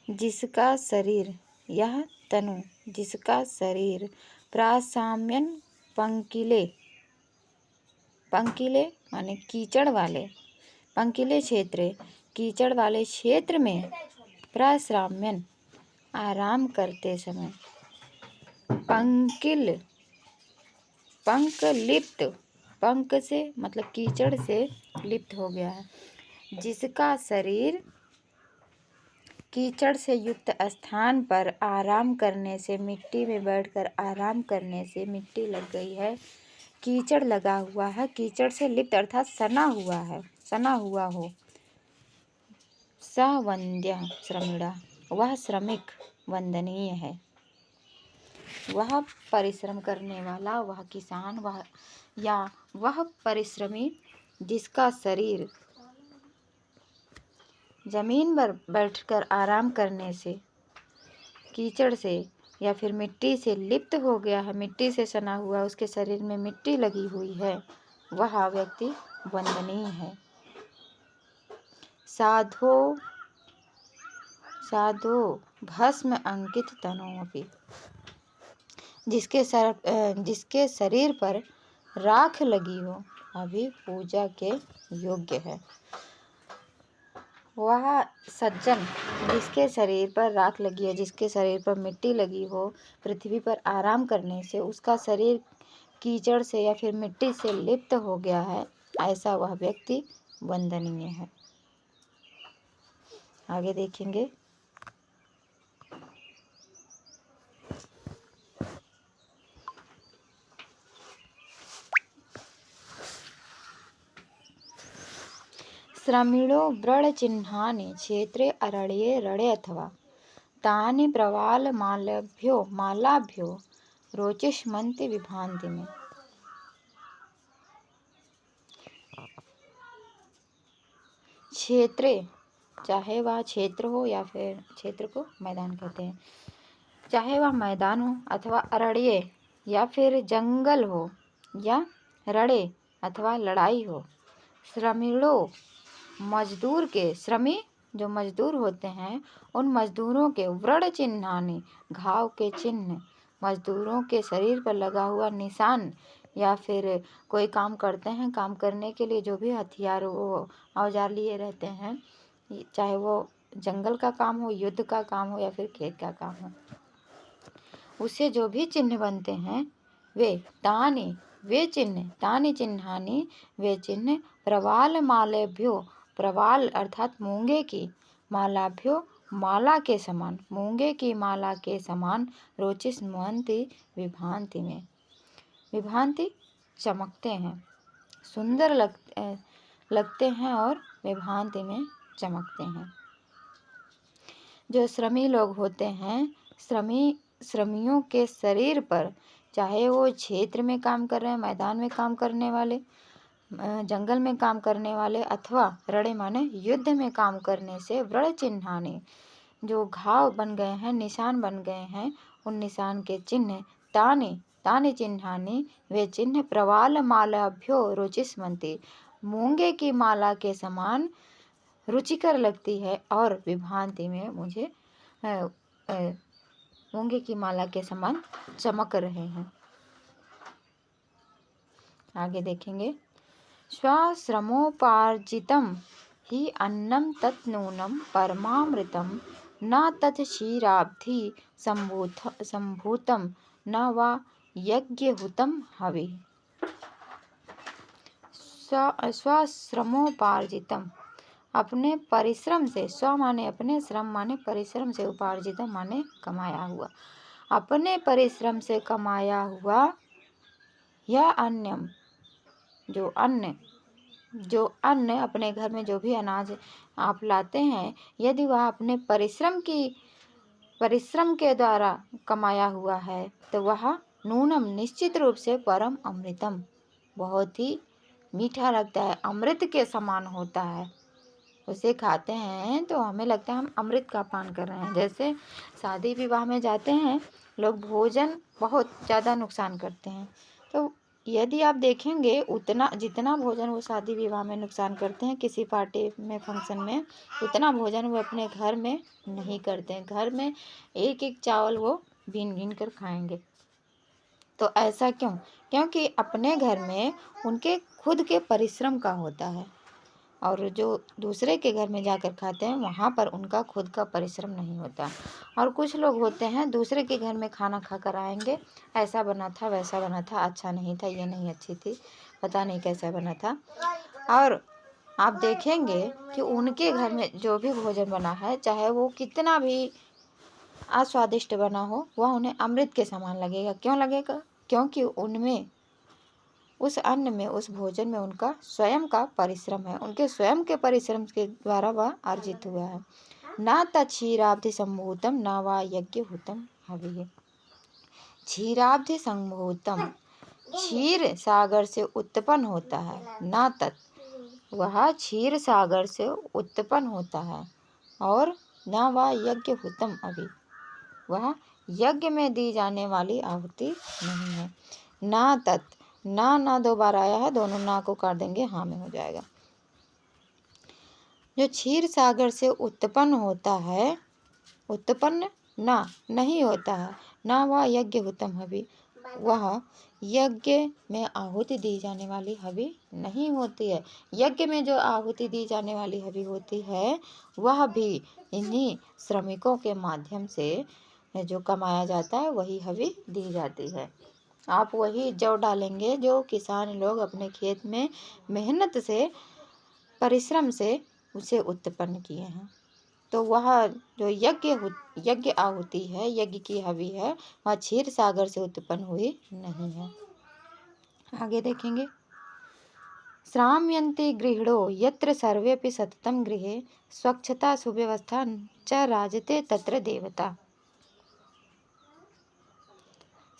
जिसका शरीर, यह तनु जिसका शरीर प्रासाम्यन पंकिले, पंकिले माने कीचड़ वाले, पंकिले क्षेत्र कीचड़ वाले क्षेत्र में प्राश्राम्यन आराम करते समय, पंकिल पंक लिप्त, पंक से मतलब कीचड़ से लिप्त हो गया है। जिसका शरीर कीचड़ से युक्त स्थान पर आराम करने से, मिट्टी में बैठकर आराम करने से मिट्टी लग गई है, कीचड़ लगा हुआ है, कीचड़ से लिप्त अर्थात सना हुआ है, सना हुआ हो। स वंद्य श्रमिणा, वह श्रमिक वंदनीय है। वह परिश्रम करने वाला, वह किसान, वह या वह परिश्रमी जिसका शरीर जमीन पर बैठकर आराम करने से, कीचड़ से या फिर मिट्टी से लिप्त हो गया है, मिट्टी से सना हुआ, उसके शरीर में मिट्टी लगी हुई है, वह व्यक्ति वंदनीय है। साधो साधो भस्म अंकित तनोपि, जिसके शरीर पर राख लगी हो, अभी पूजा के योग्य है। वह सज्जन जिसके शरीर पर राख लगी है, जिसके शरीर पर मिट्टी लगी हो, पृथ्वी पर आराम करने से उसका शरीर कीचड़ से या फिर मिट्टी से लिप्त हो गया है, ऐसा वह व्यक्ति वंदनीय है। आगे देखेंगे। श्रमिणो व्रणचिह्नानि क्षेत्रे अरण्ये रणे अथवा तानि मालाभ्यो रोचिष्मन्ति विभान्ति में। क्षेत्रे, चाहे वह क्षेत्र हो या फिर क्षेत्र को मैदान कहते हैं, चाहे वह मैदान हो अथवा अरण्य या फिर जंगल हो या रणे अथवा लड़ाई हो, श्रमिणों मजदूर के, श्रमी जो मजदूर होते हैं उन मजदूरों के व्रण चिन्हानि, घाव के चिन्ह, मजदूरों के शरीर पर लगा हुआ निशान, या फिर कोई काम करते हैं, काम करने के लिए जो भी हथियार वो औजार लिए रहते हैं, चाहे वो जंगल का काम हो, युद्ध का काम हो या फिर खेत का काम हो, उससे जो भी चिन्ह बनते हैं वे वे चिन्ह, तानि चिन्हानि वे चिन्ह, प्रवाल मालेभ्यो, प्रवाल अर्थात मूंगे की, मालाभ्यो माला के समान, मूंगे की माला के समान, रोचिष्मन्ति विभान्ति में, विभान्ति चमकते हैं, सुंदर लगते हैं और विभान्ति में चमकते हैं। जो श्रमी लोग होते हैं, श्रमियों के शरीर पर, चाहे वो क्षेत्र में काम कर रहे हैं, मैदान में काम करने वाले, जंगल में काम करने वाले, अथवा रणे माने युद्ध में काम करने से, व्रण चिन्हानि जो घाव बन गए हैं, निशान बन गए हैं, उन निशान के चिन्ह, तानि चिन्हानि वे चिन्ह, प्रवाल मालाभ्यो रोचिष्मन्ति मूंगे की माला के समान रुचिकर लगती है, और विभान्ति में मुझे मूंगे की माला के समान चमक रहे हैं। आगे देखेंगे। स्वश्रमोपार्जितं हि अन्नं तत् नूनं परमामृतं न तत् क्षीराब्धि सम्भूतं न वा यज्ञहुतं हविः। स्वश्रमोपार्जितम, अपने परिश्रम से, स्व माने अपने, श्रम माने परिश्रम से, उपार्जितम माने कमाया हुआ, अपने परिश्रम से कमाया हुआ यह अन्यम जो अन्न अपने घर में जो भी अनाज आप लाते हैं, यदि वह अपने परिश्रम के द्वारा कमाया हुआ है, तो वह नूनम निश्चित रूप से, परम अमृतम बहुत ही मीठा लगता है, अमृत के समान होता है। उसे खाते हैं तो हमें लगता है हम अमृत का पान कर रहे हैं। जैसे शादी विवाह में जाते हैं लोग, भोजन बहुत ज़्यादा नुकसान करते हैं, तो यदि आप देखेंगे उतना जितना भोजन वो शादी विवाह में नुकसान करते हैं, किसी पार्टी में फंक्शन में, उतना भोजन वो अपने घर में नहीं करते हैं। घर में एक एक चावल वो बीन बीन कर खाएंगे। तो ऐसा क्यों? क्योंकि अपने घर में उनके खुद के परिश्रम का होता है, और जो दूसरे के घर में जाकर खाते हैं वहाँ पर उनका खुद का परिश्रम नहीं होता। और कुछ लोग होते हैं दूसरे के घर में खाना खा कर आएंगे, ऐसा बना था, वैसा बना था, अच्छा नहीं था, ये नहीं अच्छी थी, पता नहीं कैसा बना था। और आप देखेंगे कि उनके घर में जो भी भोजन बना है, चाहे वो कितना भी अस्वादिष्ट बना हो, वह उन्हें अमृत के समान लगेगा। क्यों लगेगा? क्योंकि उनमें, उस अन्न में, उस भोजन में उनका स्वयं का परिश्रम है, उनके स्वयं के परिश्रम के द्वारा वह अर्जित हुआ है। ना तक्षीराब्धि संभूतम ना वा यज्ञ हुतम हविः। क्षीराब्धि संभूतम, क्षीर सागर से उत्पन्न होता है। ना तत्, वह क्षीर सागर से उत्पन्न होता है। और ना वा यज्ञ हुतम अभी, वह यज्ञ में दी जाने वाली आहुति नहीं है। ना तत्, ना दो बार आया है, दोनों ना को काट देंगे, हाँ में हो जाएगा। जो क्षीर सागर से उत्पन्न होता है, उत्पन्न ना नहीं होता है, ना वह यज्ञ हुतम हवि, वह यज्ञ में आहुति दी जाने वाली हवि नहीं होती है। यज्ञ में जो आहुति दी जाने वाली हवि होती है, वह भी इन्हीं श्रमिकों के माध्यम से जो कमाया जाता है, वही हवि दी जाती है। आप वही जौ डालेंगे जो किसान लोग अपने खेत में मेहनत से, परिश्रम से उसे उत्पन्न किए हैं। तो वह जो यज्ञ आहुति है, यज्ञ की हवि है, वह क्षीर सागर से उत्पन्न हुई नहीं है। आगे देखेंगे। श्राम्यन्ते गृहिणो यत्र सर्वेपि सततं गृहे स्वच्छता सुव्यवस्था च राजते तत्र देवता।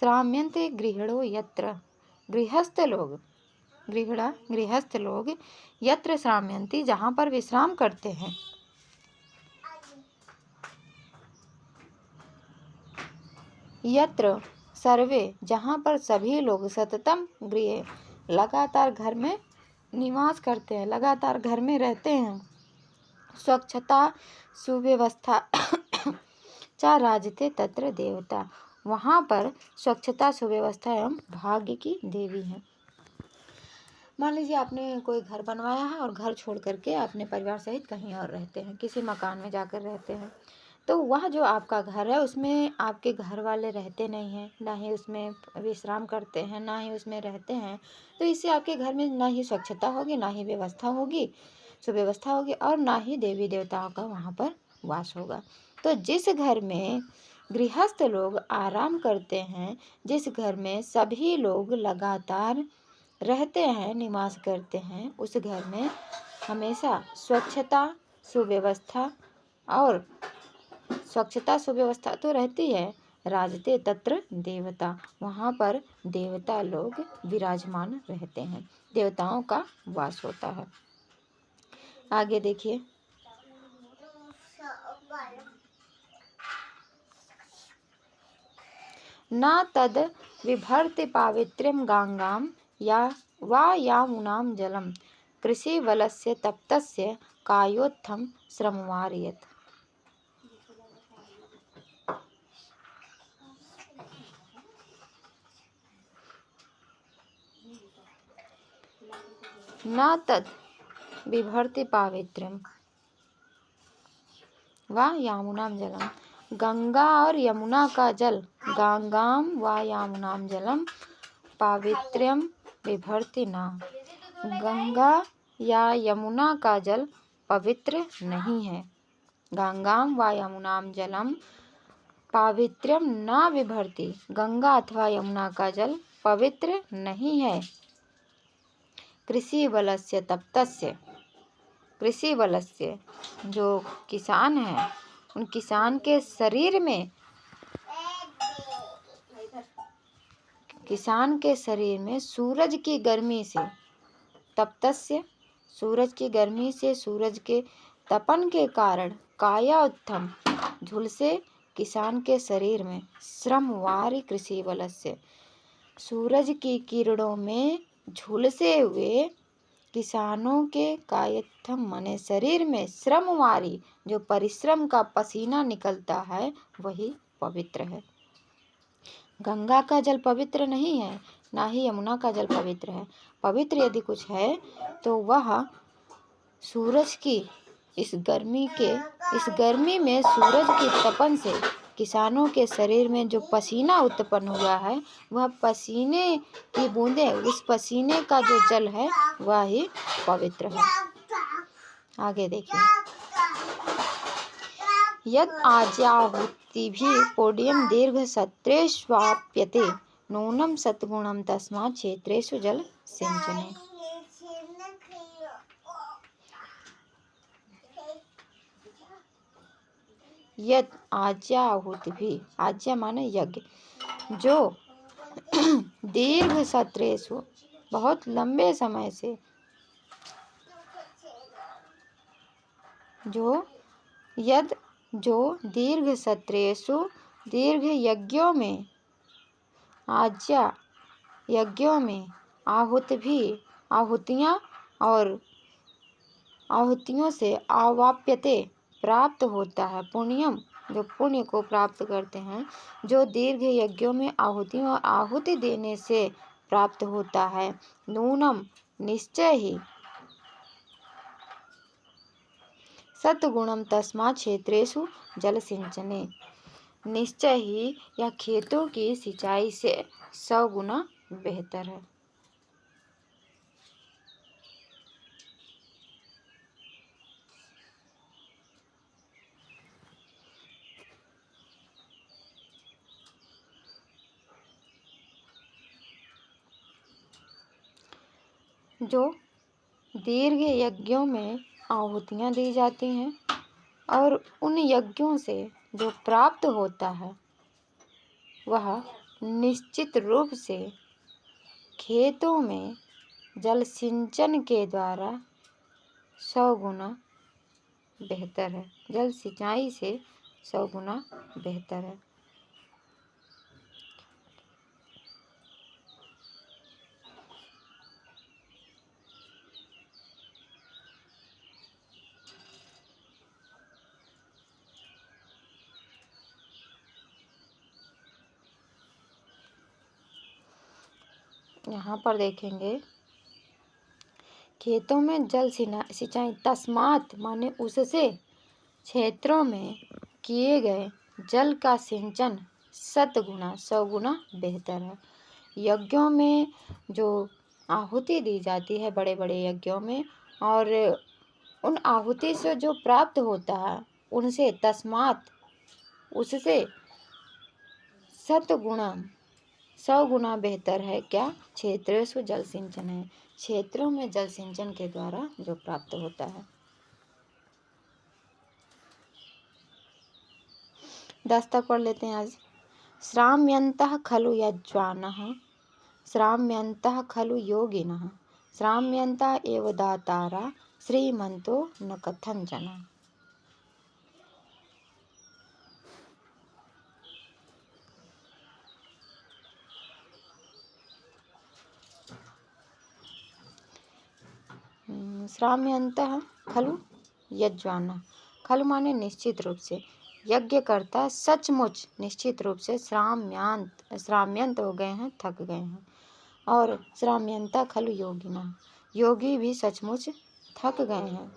श्राम्यन्ते गृहिणो यत्र, गृहस्थ लोग, गृहस्थ लोग, यत्र श्राम्यन्ति, जहाँ पर विश्राम करते हैं, यत्र सर्वे, जहाँ पर सभी लोग, सततम गृहे, लगातार घर में निवास करते हैं, लगातार घर में रहते हैं, स्वच्छता सुव्यवस्था च राजते तत्र देवता, वहाँ पर स्वच्छता सुव्यवस्था एवं भाग्य की देवी हैं। मान लीजिए आपने कोई घर बनवाया है और घर छोड़ करके अपने परिवार सहित कहीं और रहते हैं, किसी मकान में जाकर रहते हैं, तो वह जो आपका घर है उसमें आपके घर वाले रहते नहीं हैं, ना ही उसमें विश्राम करते हैं, ना ही उसमें रहते हैं। तो इससे आपके घर में ना ही स्वच्छता होगी, ना ही व्यवस्था होगी, सुव्यवस्था होगी, और ना ही देवी देवताओं का वहाँ पर वास होगा। तो जिस घर में गृहस्थ लोग आराम करते हैं, जिस घर में सभी लोग लगातार रहते हैं, निवास करते हैं, उस घर में हमेशा स्वच्छता सुव्यवस्था, और स्वच्छता सुव्यवस्था तो रहती है, राजते तत्र देवता, वहाँ पर देवता लोग विराजमान रहते हैं, देवताओं का वास होता है। आगे देखिए। न तद विभर्ति पावित्र्यं गंगाम या वा यामुनां जलम कृषि बलस्य तप्तस्य कायोत्थम श्रमवारियत। न तद विभर्ति पावित्र्यम वा यामुनाम जलम, गंगा और यमुना का जल, गंगाम वा यामुनाम जलम पावित्र्यम विभर्ति ना, गंगा या यमुना का जल पवित्र नहीं है। गंगाम वा यमुनाम जलम पावित्र्यम न विभर्ति, गंगा अथवा यमुना का जल पवित्र नहीं है। कृषि बलस्य तप्तस्य, कृषि बलस्य, जो किसान हैं उन किसान के शरीर में, किसान के शरीर में सूरज की गर्मी से, तप्तस्य, सूरज की गर्मी से, सूरज के तपन के कारण, काया उत्थम, झुलसे किसान के शरीर में, श्रमवारी कृषि बलस्य, सूरज की किरणों में झुलसे हुए किसानों के कायत्थम माने शरीर में श्रमवारी जो परिश्रम का पसीना निकलता है वही पवित्र है। गंगा का जल पवित्र नहीं है, ना ही यमुना का जल पवित्र है। पवित्र यदि कुछ है तो वह सूरज की इस गर्मी में सूरज की तपन से किसानों के शरीर में जो पसीना उत्पन्न हुआ है वह पसीने की बूंदें, उस पसीने का जो जल है वह ही पवित्र है। आगे देखिए, यद आज्याहुतिभिः पोडियम दीर्घ सत्रेष्वाप्यते नूनं सत्गुणं तस्मात् क्षेत्रेषु जल सिंचने। यद आज्याहुतिभिः, आज्या माने यज्ञ, जो दीर्घ सत्रेषु बहुत लंबे समय से, जो दीर्घ सत्रेषु दीर्घ यज्ञों में, आज्या यज्ञों में, आहुतियाँ और आहुतियों से आवाप्यते प्राप्त होता है, पुण्यम जो पुण्य को प्राप्त करते हैं, जो दीर्घ यज्ञों में आहुतियों और आहुति देने से प्राप्त होता है। नूनम निश्चय ही, सत्गुणम तस्मात् क्षेत्रेषु जल सिंचने, निश्चय ही यह खेतों की सिंचाई से 100 गुना बेहतर है। जो दीर्घ यज्ञों में आहुतियाँ दी जाती हैं और उन यज्ञों से जो प्राप्त होता है वह निश्चित रूप से खेतों में जल सिंचन के द्वारा 100 गुना बेहतर है। जल सिंचाई से 100 गुना बेहतर है। यहाँ पर देखेंगे, खेतों में जल सिंचाई तस्मात् माने उससे क्षेत्रों में किए गए जल का सिंचन 100 गुना बेहतर है। यज्ञों में जो आहुति दी जाती है बड़े बड़े यज्ञों में, और उन आहुति से जो प्राप्त होता है उनसे तस्मात् उससे 100 गुना बेहतर है क्या? क्षेत्रेषु जल सिंचन है, क्षेत्रों में जल सिंचन के द्वारा जो प्राप्त होता है। 10 तक पढ़ लेते हैं आज। श्राम्यन्तः खलु यज्वानः, श्राम्यन्तः खलु योगिनः, श्राम्यन्त एव दातारा, श्रीमन्तो न कथंचन। श्राम्यन्तः खलु यज्वानः, खलु माने निश्चित रूप से, यज्ञ करता सचमुच निश्चित रूप से, श्राम्यंत हो गए हैं, थक गए हैं। और श्राम्यंता खलु योगिना, योगी भी सचमुच थक गए हैं।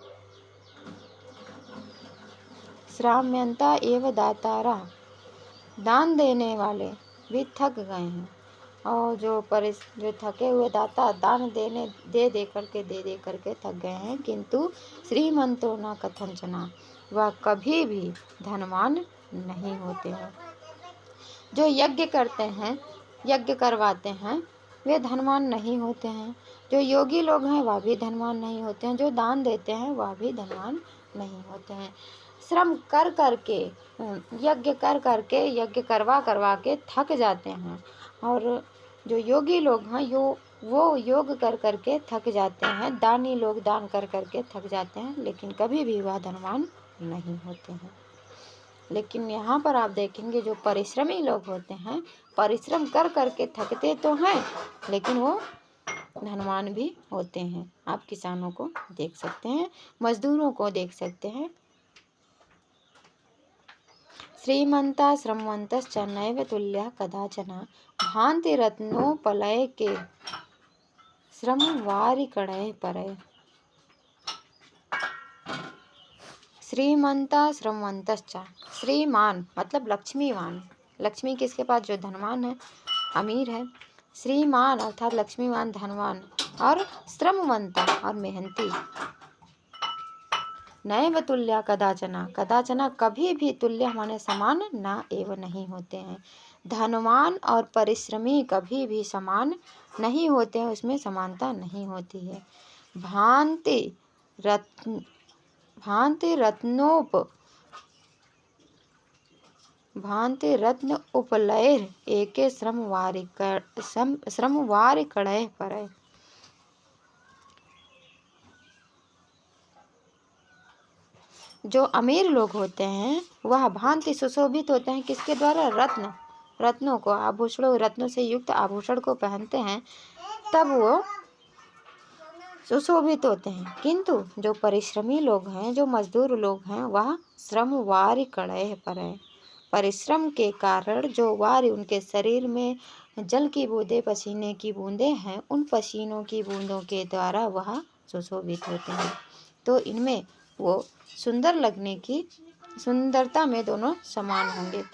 श्राम्यंता एव दातारा, दान देने वाले भी थक गए हैं। और जो थके हुए दाता दान दे करके थक गए हैं, किंतु श्रीमंतो न कथंचना, वह कभी भी धनवान नहीं होते हैं। जो यज्ञ करते हैं, यज्ञ करवाते हैं, वे धनवान नहीं होते हैं। जो योगी लोग हैं वह भी धनवान नहीं होते हैं। जो दान देते हैं वह भी धनवान नहीं होते हैं। श्रम कर करके, यज्ञ यज्ञ करवा के थक जाते हैं। और जो योगी लोग हैं वो योग कर करके थक जाते हैं। दानी लोग दान कर करके थक जाते हैं, लेकिन कभी भी वह धनवान नहीं होते हैं। लेकिन यहाँ पर आप देखेंगे जो परिश्रमी लोग होते हैं, परिश्रम कर करके थकते तो हैं, लेकिन वो धनवान भी होते हैं। आप किसानों को देख सकते हैं, मजदूरों को देख सकते हैं। श्रीमंता श्रमवंतश्च नैव तुल्या कदाचन भान्ति रत्नोपलय के श्रम वारिकड़य परय। श्रीमंता श्रमवंतश्च, श्रीमान मतलब लक्ष्मीवान, लक्ष्मी किसके पास, जो धनवान है, अमीर है। श्रीमान अर्थात लक्ष्मीवान, धनवान, और श्रमवंता और मेहनती। नैव तुल्या कदाचना, कदाचना कभी भी, तुल्य माने समान, ना एवं नहीं होते हैं। धनवान और परिश्रमी कभी भी समान नहीं होते हैं, उसमें समानता नहीं होती है। भांति रत्न उपलय एके श्रम वारिकड़य परय। जो अमीर लोग होते हैं वह भांति सुशोभित होते हैं, किसके द्वारा, रत्नों को, आभूषणों, रत्नों से युक्त आभूषण को पहनते हैं, तब वो सुशोभित होते हैं। किंतु जो परिश्रमी लोग हैं, जो मजदूर लोग हैं, वह श्रम वारिकड़य परय, परिश्रम के कारण जो वारी, उनके शरीर में जल की बूंदें, पसीने की बूंदें हैं, उन पसीनों की बूंदों के द्वारा वह सुशोभित होते हैं। तो इनमें वो सुंदर लगने की, सुंदरता में दोनों समान होंगे।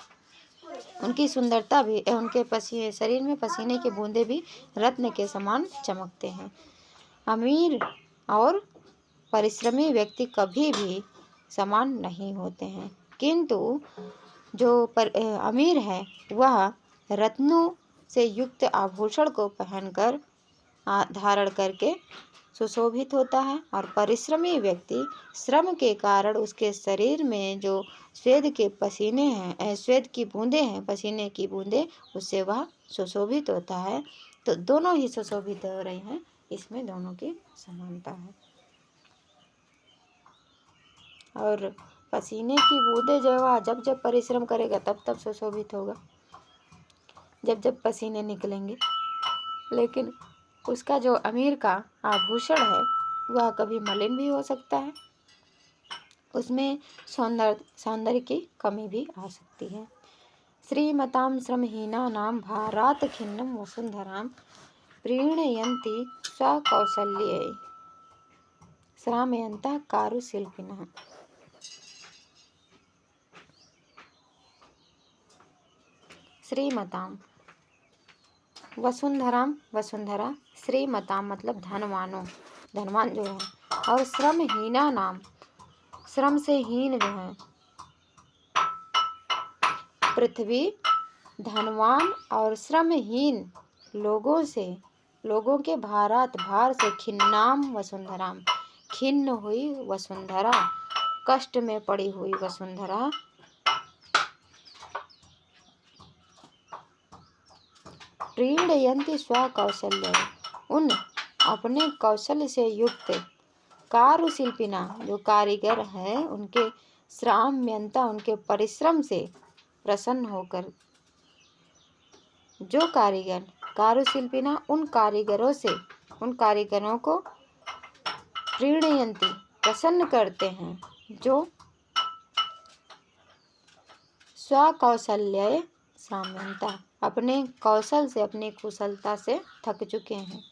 उनकी सुंदरता भी, उनके शरीर में पसीने की बूंदें भी रत्न के समान चमकते हैं। अमीर और परिश्रमी व्यक्ति कभी भी समान नहीं होते हैं, किंतु जो अमीर है वह रत्नों से युक्त आभूषण को पहनकर, धारण करके सुशोभित होता है। और परिश्रमी व्यक्ति श्रम के कारण उसके शरीर में जो स्वेद के पसीने हैं, स्वेद की बूंदें हैं, पसीने की बूंदें, उससे वह सुशोभित होता है। तो दोनों ही सुशोभित हो रहे हैं, इसमें दोनों की समानता है। और पसीने की बूंदें जब जब परिश्रम करेगा तब तब सुशोभित होगा, जब जब पसीने निकलेंगे। लेकिन उसका जो अमीर का आभूषण है वह कभी मलिन भी हो सकता है, उसमें सौंदर्य की कमी भी आ सकती है। श्रीमतां श्रमहीनानां भारात् खिन्नं वसुन्धरां प्रीणयन्ति स्वकौशल्ये श्रामयन्तः कारुशिल्पिनः। श्रीमतां, वसुंधरा, श्रीमतां मतलब धनवान जो है, और श्रमहीना नाम, श्रम से हीन जो है, पृथ्वी धनवान और श्रमहीन लोगों के भार से खिन्नाम वसुंधराम, खिन्न हुई वसुंधरा, कष्ट में पड़ी हुई वसुंधरा, प्रीणयन्ति स्वकौशल्य, उन अपने कौशल से युक्त कारुशिल्पिना, जो कारीगर हैं, उनके श्राम्यंता, उनके परिश्रम से प्रसन्न होकर, जो कारीगर, कारुशिल्पिना उन कारीगरों को प्रीणयन्ति प्रसन्न करते हैं, जो स्वकौशल्य श्राम्यंता अपने कौशल से, अपनी कुशलता से थक चुके हैं।